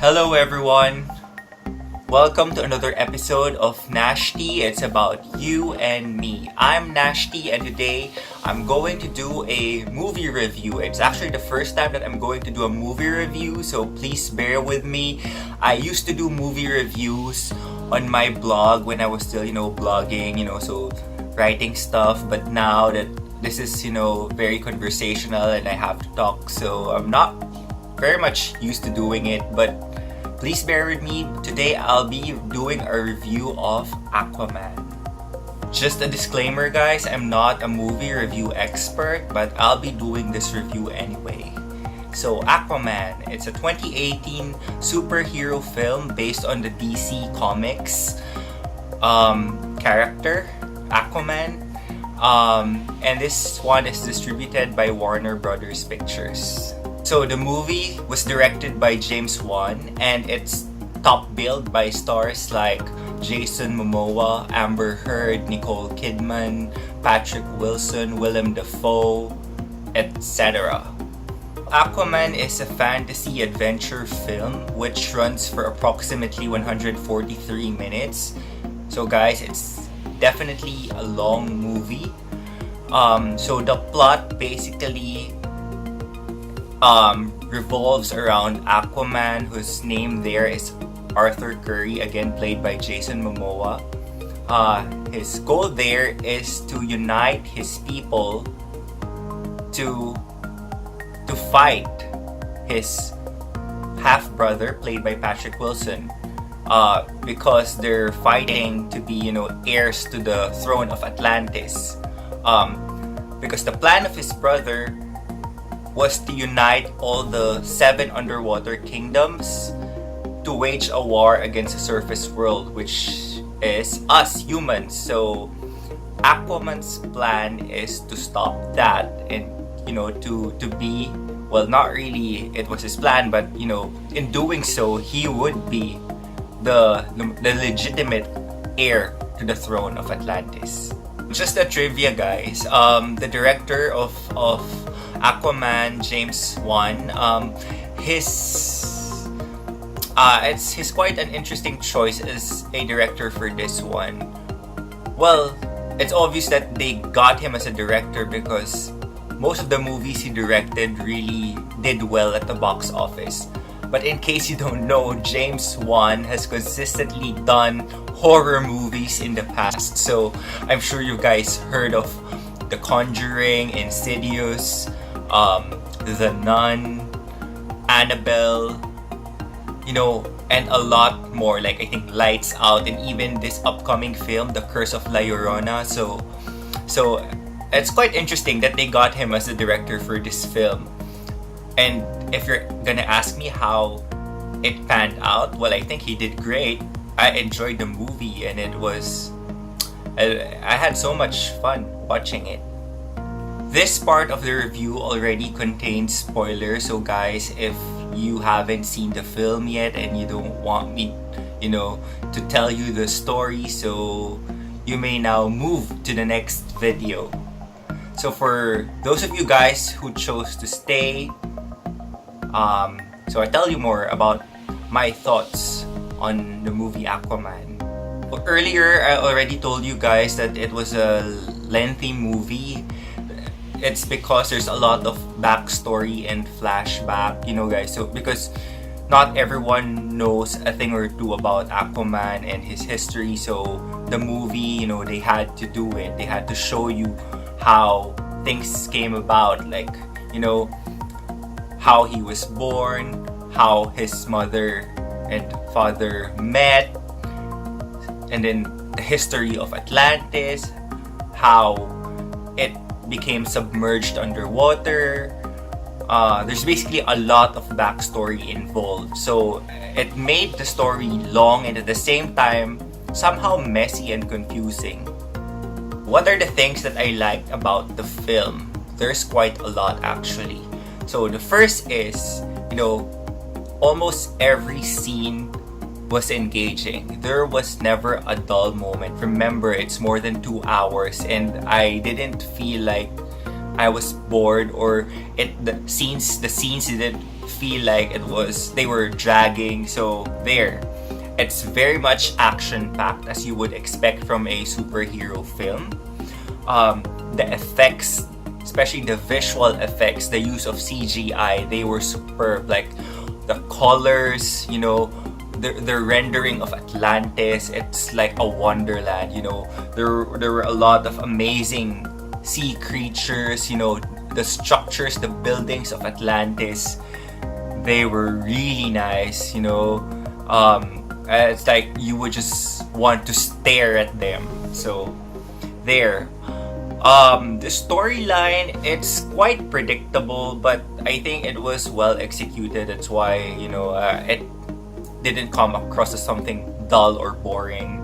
Hello everyone! Welcome to another episode of Nashti. It's about you and me. I'm Nashti and today I'm going to do a movie review. It's actually the first time that I'm going to do a movie review, so please bear with me. I used to do movie reviews on my blog when I was still, blogging, so writing stuff. But now that this is, very conversational and I have to talk, so I'm not very much used to doing it, but please bear with me. Today I'll be doing a review of Aquaman. Just a disclaimer guys, I'm not a movie review expert, but I'll be doing this review anyway. So Aquaman, it's a 2018 superhero film based on the DC Comics character, Aquaman. And this one is distributed by Warner Brothers Pictures. So the movie was directed by James Wan and it's top billed by stars like Jason Momoa, Amber Heard, Nicole Kidman, Patrick Wilson, Willem Dafoe, etc. Aquaman is a fantasy adventure film which runs for approximately 143 minutes. So guys, it's definitely a long movie. So the plot basically revolves around Aquaman, whose name there is Arthur Curry, again played by Jason Momoa. His goal there is to unite his people to fight his half-brother, played by Patrick Wilson, because they're fighting to be, heirs to the throne of Atlantis. Because the plan of his brother was to unite all the 7 underwater kingdoms to wage a war against the surface world, which is us humans. So Aquaman's plan is to stop that and to be, well, not really it was his plan, but in doing so he would be the legitimate heir to the throne of Atlantis. Just a trivia guys, the director of Aquaman, James Wan, he's quite an interesting choice as a director for this one. Well, it's obvious that they got him as a director because most of the movies he directed really did well at the box office. But in case you don't know, James Wan has consistently done horror movies in the past. So I'm sure you guys heard of The Conjuring, Insidious, The Nun, Annabelle, and a lot more, like I think Lights Out, and even this upcoming film, The Curse of La Llorona. So it's quite interesting that they got him as the director for this film. And if you're gonna ask me how it panned out, well, I think he did great. I enjoyed the movie and I had so much fun watching it. This part of the review already contains spoilers, so guys, if you haven't seen the film yet and you don't want me, to tell you the story, so you may now move to the next video. So for those of you guys who chose to stay, so I tell you more about my thoughts on the movie Aquaman. Earlier, I already told you guys that it was a lengthy movie. It's because there's a lot of backstory and flashback, guys. So because not everyone knows a thing or two about Aquaman and his history, so the movie, they had to do it. They had to show you how things came about, like, how he was born, how his mother and father met, and then the history of Atlantis, how it became submerged underwater. There's basically a lot of backstory involved, so it made the story long and at the same time somehow messy and confusing. What are the things that I liked about the film? There's quite a lot actually. So the first is, almost every scene was engaging. There was never a dull moment. Remember, it's more than 2 hours and I didn't feel like I was bored, or the scenes didn't feel like they were dragging. So there, it's very much action packed as you would expect from a superhero film. The effects, especially the visual effects, the use of CGI, they were superb. Like the colors, the rendering of Atlantis, it's like a wonderland. There were a lot of amazing sea creatures. The structures, the buildings of Atlantis, they were really nice. It's like you would just want to stare at them. So there. The storyline, it's quite predictable, but I think it was well executed. That's why, it didn't come across as something dull or boring.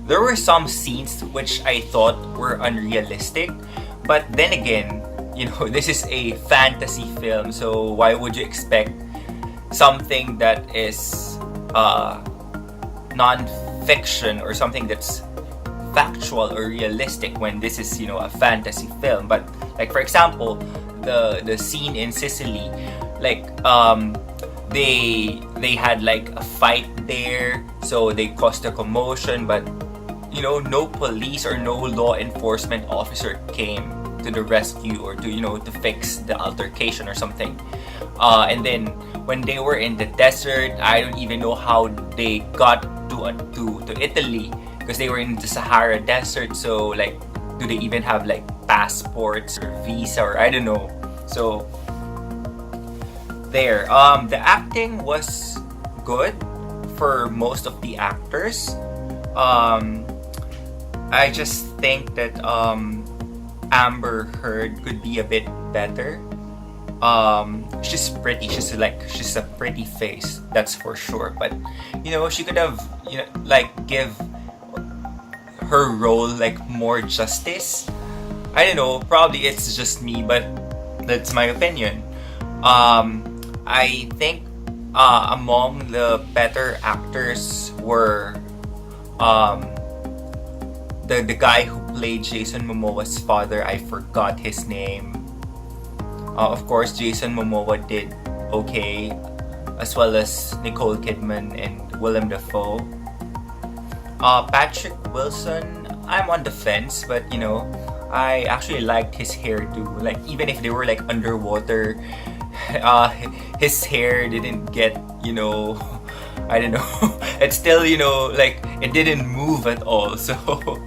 There were some scenes which I thought were unrealistic, but then again, this is a fantasy film, so why would you expect something that is non-fiction or something that's factual or realistic when this is a fantasy film? But like, for example, the scene in Sicily, like they had like a fight there, so they caused a commotion, but no police or no law enforcement officer came to the rescue or to fix the altercation or something. And then when they were in the desert, I don't even know how they got to Italy, because they were in the Sahara Desert. So like, do they even have like passports or visa, or I don't know. So there, the acting was good for most of the actors. I just think that Amber Heard could be a bit better. She's pretty. She's a pretty face, that's for sure. But she could have like give her role like more justice. I don't know. Probably it's just me, but that's my opinion. I think among the better actors were the guy who played Jason Momoa's father. I forgot his name. Of course, Jason Momoa did okay, as well as Nicole Kidman and Willem Dafoe. Patrick Wilson, I'm on the fence, but I actually liked his hairdo. Like, even if they were like underwater, his hair didn't get, I don't know. It's still, like, it didn't move at all. So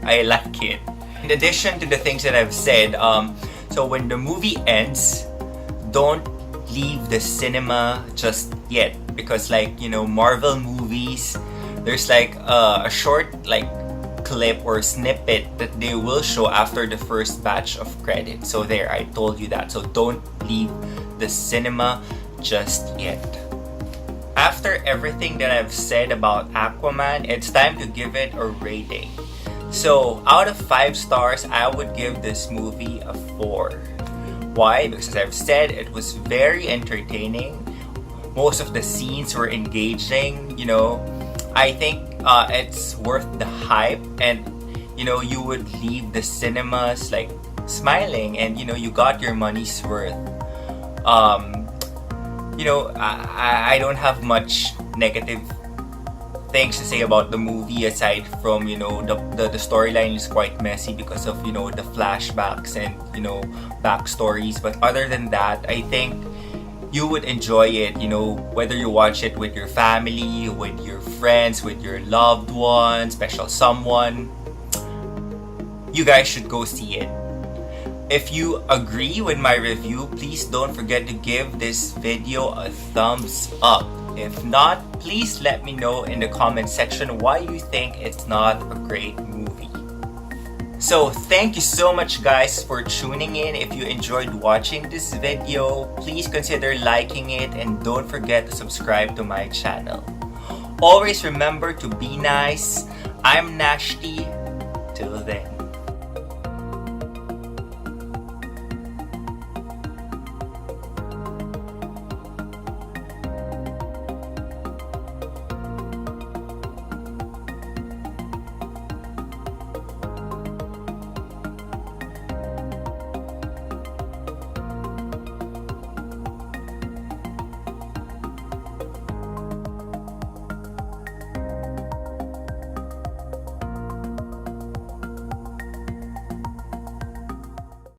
I like it. In addition to the things that I've said, so when the movie ends, don't leave the cinema just yet, because like Marvel movies, there's like a short like clip or snippet that they will show after the first batch of credits. So there, I told you that. So don't leave the cinema just yet. After everything that I've said about Aquaman, it's time to give it a rating. So out of 5 stars, I would give this movie a 4. Why? Because as I've said, it was very entertaining. Most of the scenes were engaging. I think it's worth the hype, and you would leave the cinemas like smiling, and you got your money's worth. I don't have much negative things to say about the movie, aside from the storyline is quite messy because of the flashbacks and backstories. But other than that, I think you would enjoy it, whether you watch it with your family, with your friends, with your loved one, special someone. You guys should go see it. If you agree with my review, please don't forget to give this video a thumbs up. If not, please let me know in the comment section why you think it's not a great movie. So thank you so much guys for tuning in. If you enjoyed watching this video, please consider liking it, and don't forget to subscribe to my channel. Always remember to be nice. I'm Nashti. Till then.